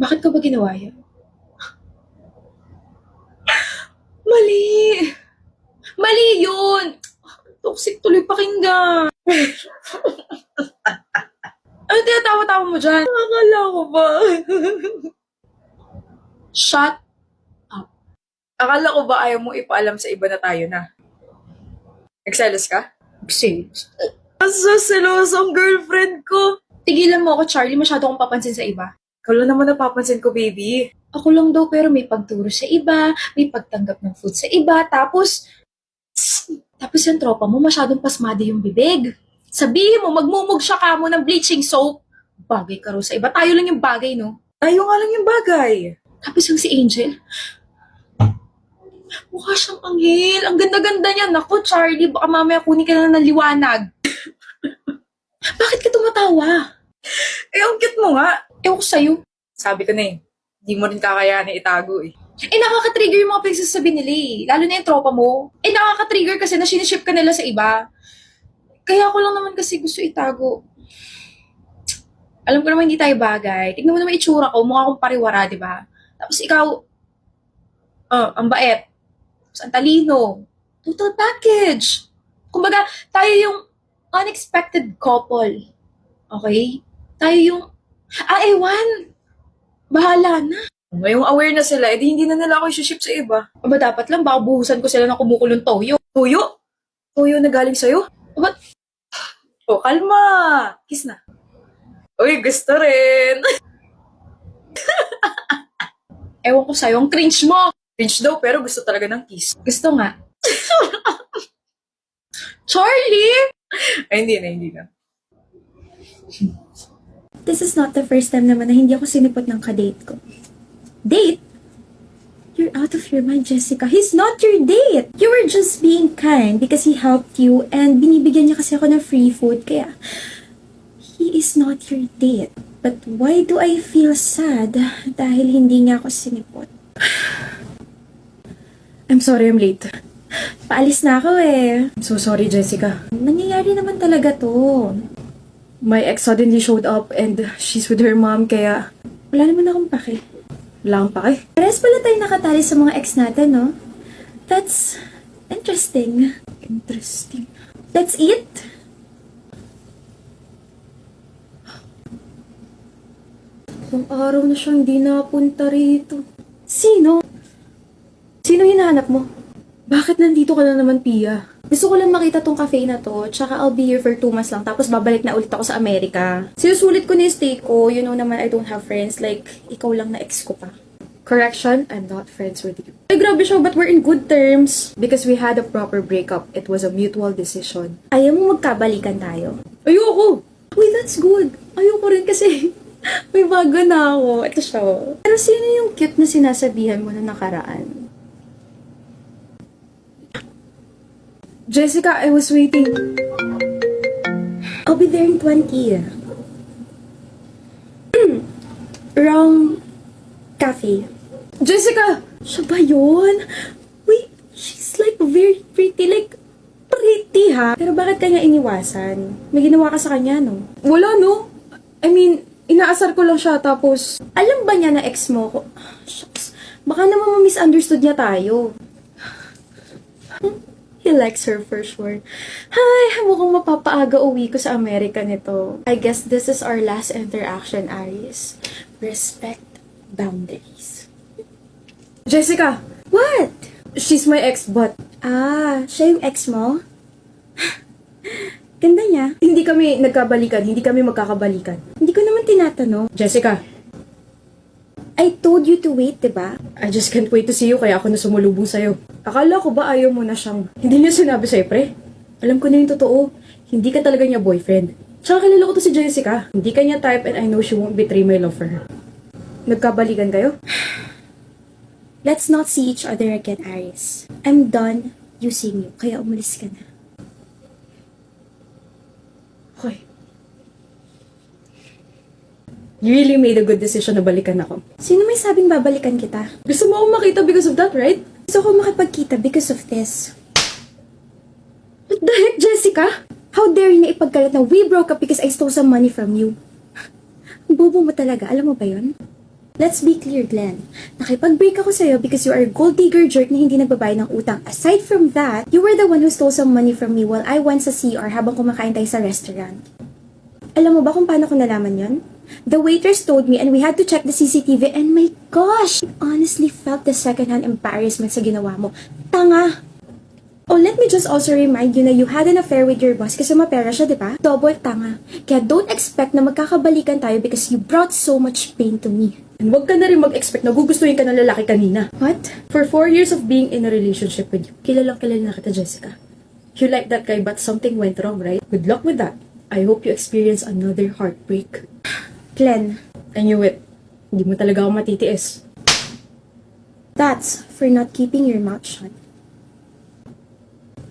Bakit ka ba ginawa yan? Mali! Mali yun! Toxic tuloy pakinggan. Ano tinatawa-tawa mo dyan? Akala ko ba? Shut up. Akala ko ba ayaw mo ipaalam sa iba na tayo na? Nagselos ka? Nagselos? Asa selos ang girlfriend ko? Tigilan mo ako, Charlie. Masyado akong papansin sa iba. Ikaw lang naman napapansin ko, baby. Ako lang daw, pero may pagturo sa iba, may pagtanggap ng food sa iba, tapos yung tropa mo, masyadong pasmado yung bibig. Sabihin mo, magmumug siya ka mo ng bleaching soap. Bagay ka raw sa iba. Tayo lang yung bagay, no? Tayo nga lang yung bagay. Tapos yung si Angel, mukha siyang anghel. Ang ganda-ganda niya. Naku, Charlie, baka mamaya kunin ka na ng liwanag. Bakit ka tumatawa? Eh, ang cute mo nga. Ewan ko sa'yo. Sabi ko na eh, di mo rin kakayanin itago eh. Eh, nakaka-trigger yung mga pinagsasabi nila eh. Lalo na yung tropa mo. Eh, nakaka-trigger kasi na siniship ka nila sa iba. Kaya ako lang naman kasi gusto itago. Alam ko naman hindi tayo bagay. Tignan mo naman itsura ko, mukha akong pariwara, di ba? Tapos ikaw, ang bait. Tapos ang talino. Total package. Kumbaga, tayo yung unexpected couple. Okay? Tayo yung, ewan. Bahala na. Ngayong aware na sila, edi hindi na nila ako isi-ship sa iba. Aba, dapat lang, baka buhusan ko sila ng kumukulong toyo. Toyo? Toyo na galing sa'yo? Aba, kalma. Kiss na. Uy, gusto rin. Ewan ko sa'yo, ang cringe mo. Cringe daw, pero gusto talaga ng kiss. Gusto nga. Charlie! Ay, hindi na. This is not the first time naman na hindi ako sinipot ng kadate ko. Date? You're out of your mind, Jessica. He's not your date. You were just being kind because he helped you and binibigyan niya kasi ako ng free food. Kaya, he is not your date. But why do I feel sad dahil hindi niya ako sinipot? I'm sorry I'm late. Paalis na ako eh. I'm so sorry, Jessica. Nangyayari naman talaga to. My ex suddenly showed up and she's with her mom, kaya Wala naman akong pake. wala kang pake. Parehas pala tayo nakatali sa mga ex natin, no? That's interesting. Interesting. That's it? Ilang araw na siyang hindi napunta rito. Sino? Sino hinahanap mo? Bakit nandito ka na naman, Pia? Gusto ko lang makita tong cafe na to, tsaka I'll be here for 2 months lang, tapos babalik na ulit ako sa Amerika. Sinusulit ko na yung stay ko, you know naman I don't have friends, like, ikaw lang na ex ko pa. Correction, I'm not friends with you. Ay, grabe siya, but we're in good terms. Because we had a proper breakup. It was a mutual decision. Ayaw mo magkabalikan tayo. Ayoko! Uy, that's good. Ayoko rin kasi may bago na ako. Ito siya. Pero sino yung cute na sinasabihan mo na nakaraan? Jessica, I was waiting. I'll be there in 20. Wrong cafe. Jessica! Siya ba yun? Wait, she's like very pretty. Like, pretty ha? Pero bakit kanya iniwasan? May ginawa ka sa kanya, no? Wala, no? I mean, inaasar ko lang siya tapos Alam ba niya na ex mo ko? Shucks, baka naman ma-misunderstood niya tayo. He likes her for sure. Hi, mukhang mapapaaga uwi ko sa Amerika nito. I guess this is our last interaction, Aries. Respect boundaries. Jessica! What? She's my ex, but Siya yung ex mo? Ganda niya. hindi kami nagkabalikan, hindi kami magkakabalikan. Hindi ko naman tinatanong. Jessica, I told you to wait, diba? I just can't wait to see you kaya ako na sumulubong sa'yo. Akala ko ba ayaw mo na siyang... Hindi niya sinabi sa'yo, pre. Alam ko na yung totoo. Hindi ka talaga niya boyfriend. Tsaka kilala ko to si Jessica. Hindi ka niya type and I know she won't betray my love for her. Nagkabalikan kayo? Let's not see each other again, Aris. I'm done using you, kaya umalis ka na. Okay. You really made a good decision na balikan ako. Sino may sabing babalikan kita? Gusto mo akong makita because of that, right? Gusto ko makipagkita because of this. What the heck, Jessica? How dare you na ipagkalat na we broke up because I stole some money from you? Ang bobo mo talaga, alam mo ba yun? Let's be clear, Glenn. Nakipag-break ako sa'yo because you are a gold digger jerk na hindi nagbabayad ng utang. Aside from that, you were the one who stole some money from me while I went sa CR habang kumakain tayo sa restaurant. Alam mo ba kung paano ko nalaman yon? The waiters told me and we had to check the CCTV and my gosh! I honestly felt the secondhand embarrassment sa ginawa mo. Tanga! Oh, let me just also remind you na you had an affair with your boss kasi mapera siya, di ba? Double tanga. Kaya don't expect na magkakabalikan tayo because you brought so much pain to me. And wag ka na rin mag-expect na gugustuhin ka ng lalaki kanina. What? For 4 years of being in a relationship with you, kilalang kilala na kita, Jessica. You like that guy but something went wrong, right? Good luck with that. I hope you experience another heartbreak. Glenn, I knew it. Hindi mo talaga ako matitiis. that's for not keeping your mouth shut.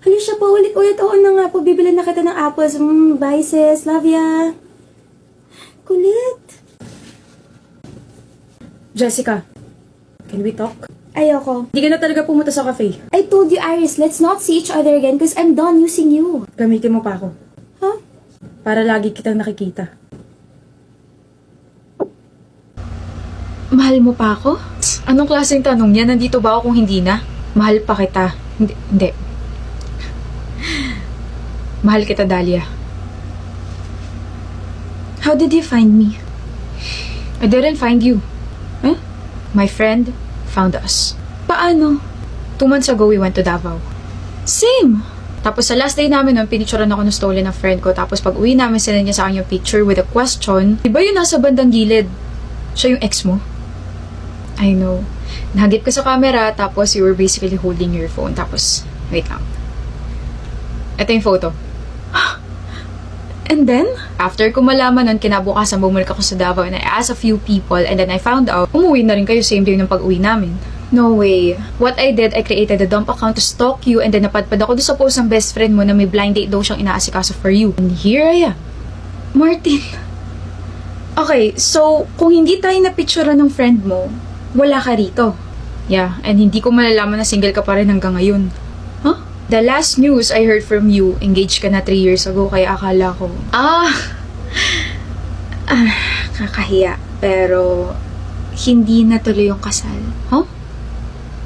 Hali siya pa ulit-ulit. Oo na nga po, bibili na kita ng apples. Bye sis, love ya. Kulit. Jessica, can we talk? Ayoko. Hindi ka na talaga pumunta sa cafe. I told you, Iris, let's not see each other again because I'm done using you. Gamitin mo pa ako. Huh? Para lagi kitang nakikita. Mahal mo pa ako? Anong klaseng tanong niya? Nandito ba ako kung hindi na? Mahal pa kita. Hindi. Mahal kita, Dahlia. How did you find me? I didn't find you. Huh? My friend found us. Paano? 2 months ago, we went to Davao. Same! Tapos sa last day namin nun, pinicturean ako ng stolen ng friend ko. Tapos pag uwi namin, sinend niya sa akin yung picture with a question. Diba yung nasa bandang gilid? Siya yung ex mo? I know. Nahagip ka sa camera, tapos you were basically holding your phone. Tapos, wait lang. Ito yung photo. And then, after ko malaman nun, kinabukasan bumalik ako sa Davao and I asked a few people and then I found out, umuwi na rin kayo same day ng pag-uwi namin. No way. What I did, I created a dump account to stalk you and then napadpad ako doon sa post ng best friend mo na may blind date daw siyang inaasikaso for you. And here I am. Martin. Okay, so, kung hindi tayo napicture ng friend mo, wala ka rito. Yeah, and hindi ko malalaman na single ka pa rin hanggang ngayon. Huh? The last news I heard from you, engaged ka na 3 years ago, kaya akala ko, kakahiya. Pero, hindi na tuloy yung kasal. Huh?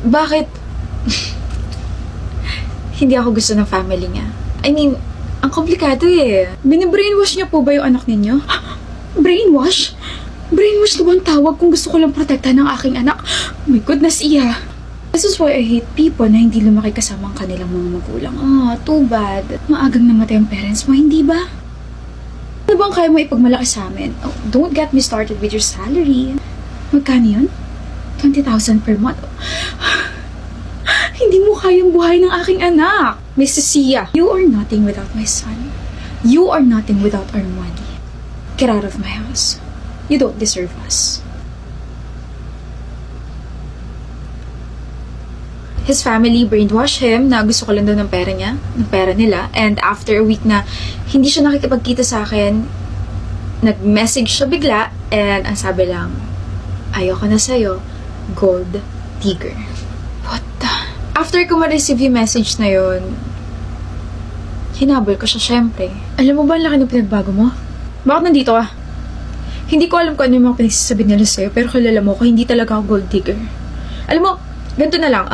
Bakit? Hindi ako gusto ng family niya. I mean, ang komplikado eh. Binibrainwash niya po ba yung anak ninyo? Brainwash? Brainwash na bang tawag kung gusto ko lang protektahan ng aking anak? Oh my goodness, Iya. This is why I hate people na hindi lumaki kasama ang kanilang mga magulang. Too bad. Maagang namatay ang parents mo, hindi ba? Ano bang kaya mo ipagmalaki sa amin? Oh, don't get me started with your salary. Magkano yun? 20,000 per month. Hindi mo kayang buhay ng aking anak. Mrs. Sia, you are nothing without my son. You are nothing without our money. Get out of my house. You don't deserve us. His family brainwashed him na gusto ko lang daw ng pera niya, ng pera nila. And after a week na hindi siya nakikipagkita sa akin, nag-message siya bigla and ang sabi lang, ayoko na sa'yo, gold digger. What the? After ko ma-receive yung message na yun, hinabol ko siya syempre. Alam mo ba ang laki ng pinagbago mo? Bakit nandito ka? Hindi ko alam kung ano yung mga pinagsasabi nila sa'yo, pero kilala mo ko, hindi talaga ako gold digger. Alam mo, ganito na lang,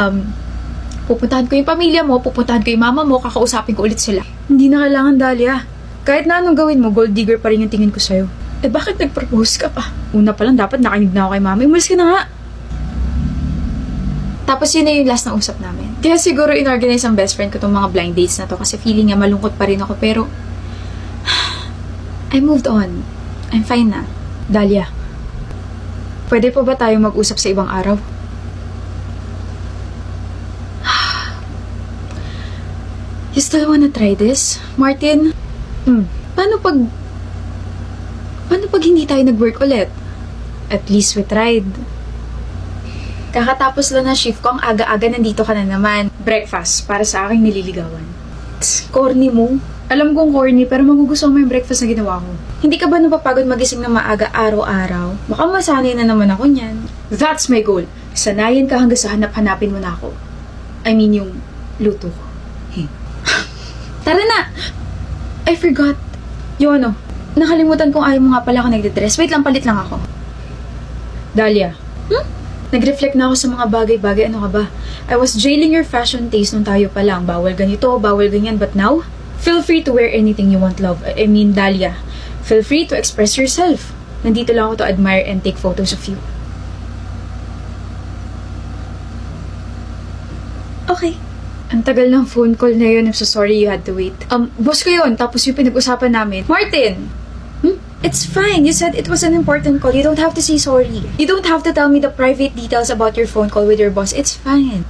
pupuntahan ko yung pamilya mo, pupuntahan ko yung mama mo, kakausapin ko ulit sila. Hindi na kailangan, Dahlia. Kahit na anong gawin mo, gold digger pa rin yung tingin ko sa'yo. Eh bakit nag-propose ka pa? Una pa lang, dapat nakinig na ako kay mama. Umalis ka na nga. Tapos yun na yung last na usap namin. Kaya siguro inorganize ang best friend ko tong mga blind dates na to kasi feeling niya malungkot pa rin ako pero I moved on. I'm fine na. Dahlia, pwede pa ba tayo mag-usap sa ibang araw? You still wanna try this? Martin? Paano pag hindi tayo nag-work ulit? At least we tried. Kakatapos lang na shift ko, ang aga-aga nandito ka na naman. Breakfast, para sa aking nililigawan. Corny mo. Alam kong corny, pero magugustuhan mo yung breakfast na ginawa ko. Hindi ka ba napapagod magising na maaga araw-araw? Baka masanay na naman ako niyan. That's my goal. Sanayin ka hanggang sa hanap-hanapin mo na ako. I mean, yung luto ko. Tara na! I forgot. Yung nakalimutan kong ayaw mo nga pala ako nagdidress. Wait lang, palit lang ako. Dahlia, Nag-reflect na ako sa mga bagay-bagay. Ano ka ba? I was jailing your fashion taste nung tayo pa lang. Bawal ganito, bawal ganyan. But now, feel free to wear anything you want, love. I mean, Dahlia. Feel free to express yourself. Nandito lang ako to admire and take photos of you. Okay. Ang tagal ng phone call na yun. I'm so sorry you had to wait. Boss ko yun. Tapos yung pinag-usapan namin. Martin! It's fine. You said it was an important call. You don't have to say sorry. You don't have to tell me the private details about your phone call with your boss. It's fine.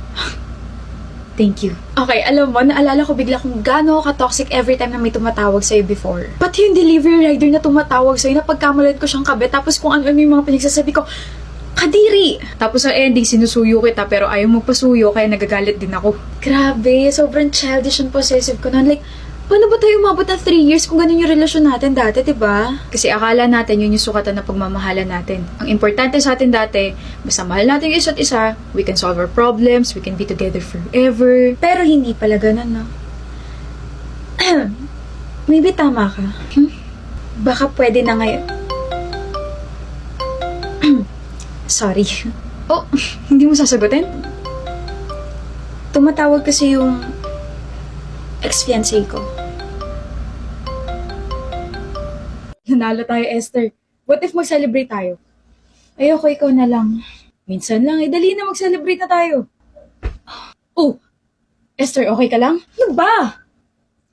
Thank you. Okay, alam mo, naalala ko bigla kung gaano ka-toxic every time na may tumatawag sa'yo before. Pati yung delivery rider na tumatawag sa'yo, napagkamalan ko siyang kabit, tapos kung ano-ano yung mga pinagsasabi ko, kadiri! Tapos ang ending, sinusuyo kita, pero ayaw mo pasuyo, kaya nagagalit din ako. Grabe, sobrang childish and possessive ko na. Like, paano ba tayo umabot ng 3 years kung ganun yung relasyon natin dati, diba? Kasi akala natin yun yung sukatan ng pagmamahalan natin. Ang importante sa atin dati, basta mahal natin yung isa't isa, we can solve our problems, we can be together forever. Pero hindi pala ganun, no? Maybe tama ka. Baka pwede na ngayon. Sorry. Oh, hindi mo sasagutin? Tumatawag kasi yung ex-fiancé ko. Nanalo tayo, Esther. What if mag-celebrate tayo? Ayoko, ikaw na lang. Minsan lang, dali na mag-celebrate na tayo. Oh, Esther, okay ka lang? Ano ba?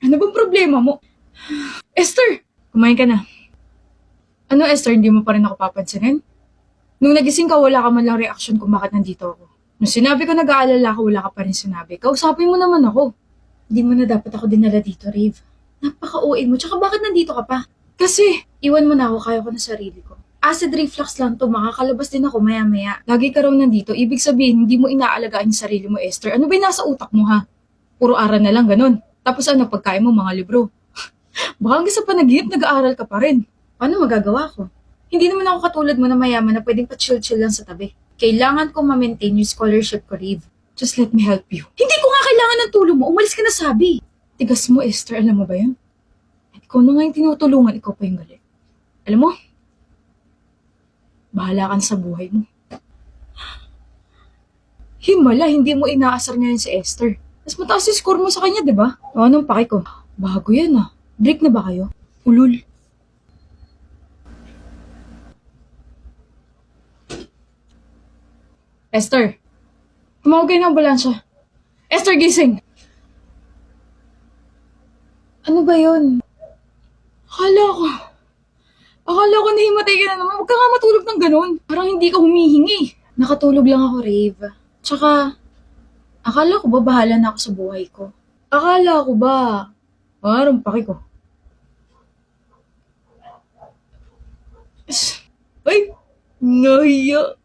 Ano bang problema mo? Esther, kumain ka na. Ano, Esther, hindi mo pa rin ako papansinin? Nung nagising ka, wala ka man lang reaction kung bakit nandito ako. Nung sinabi ko nag-aalala ka, wala ka pa rin sinabi. Kausapin mo naman ako. Hindi mo na dapat ako dinala dito, Rave. Napaka-OA mo. Tsaka bakit nandito ka pa? Kasi, Iwan mo na ako, kaya ko na sarili ko. Acid reflux lang to, makakalabas din ako maya-maya. lagi ka raw nandito, ibig sabihin, hindi mo inaalagaan yung sarili mo, Esther. Ano ba yung nasa utak mo, ha? Puro aral na lang, ganun. Tapos ano, pagkain mo, mga libro. Baka hanggang sa panaginip, nag-aaral ka pa rin. Paano magagawa ko? Hindi naman ako katulad mo na mayaman na pwedeng pa-chill-chill lang sa tabi. Kailangan ko ma-maintain yung scholarship ko, Rave. Just let me help you. Hindi ko nga kailangan ng tulong mo. Umalis ka na sabi. Tigas mo, Esther. Alam mo ba yun? Ikaw na nga yung tinutulungan, ikaw pa yung galit. Alam mo, bahala ka na sa buhay mo. Himala, hindi mo inaasar ngayon si Esther. Mas mataas yung score mo sa kanya, di ba? O, anong pake ko? Bago yan, ah. Break na ba kayo? Ulul. Esther, tumawag kayo ng ambulansya. Esther, gising! Ano ba yun? Akala ko nahimatay ka na naman. Huwag ka nga matulog ng ganun. Parang hindi ka humihingi. Nakatulog lang ako, Rave. Tsaka, akala ko ba bahala na ako sa buhay ko? Akala ko ba? Parang paki ko. Ay! Nahiya!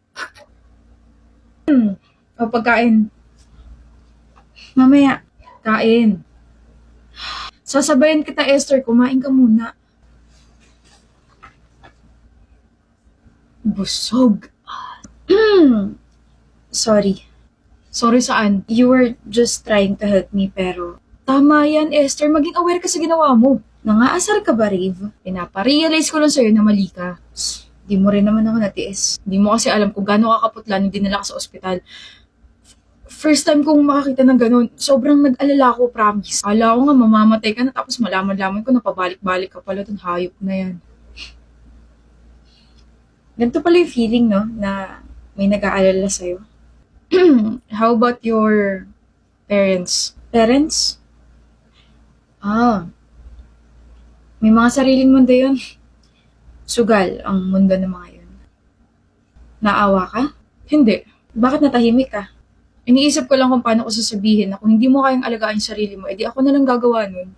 O, pagkain. Mamaya, kain. Sasabayan kita, Esther. Kumain ka muna. Busog. Sorry. Sorry saan? You were just trying to help me pero Tama yan, Esther. Maging aware ka sa ginawa mo. nangaasar ka ba, Rave? Pinaparealize ko lang sa'yo na mali ka. Di mo rin naman ako natiis. Di mo kasi alam kung gaano kakaputla nung dinala ka sa ospital. First time kong makakita ng ganun, sobrang nag-alala ko, promise. Akala ko nga mamamatay ka na tapos malaman-laman ko na pabalik-balik ka pala dun, hayop na yan. Ganito pala yung feeling, no? Na may nag-aalala sa'yo. How about your parents? Parents? May mga sariling mundo yun. Sugal ang mundo ng mga yun. Naawa ka? Hindi. Bakit natahimik ka? Iniisip ko lang kung paano ko sasabihin na kung hindi mo kayang alagaan yung sarili mo, edi ako na lang gagawa nun.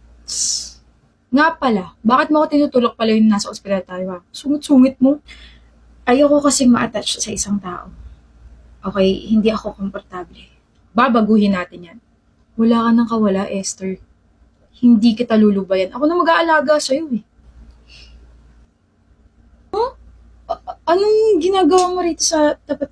Nga pala, bakit mo ako tinutulok pala yung nasa ospital tayo, ha? Sungit-sungit mo. Ayoko kasing ma-attach sa isang tao. Okay, hindi ako komportable. Babaguhin natin yan. Wala ka nang kawala, Esther. Hindi kita lulubayan. Ako na mag-aalaga sa'yo, eh. Huh? Anong ginagawa mo rito sa tapat ng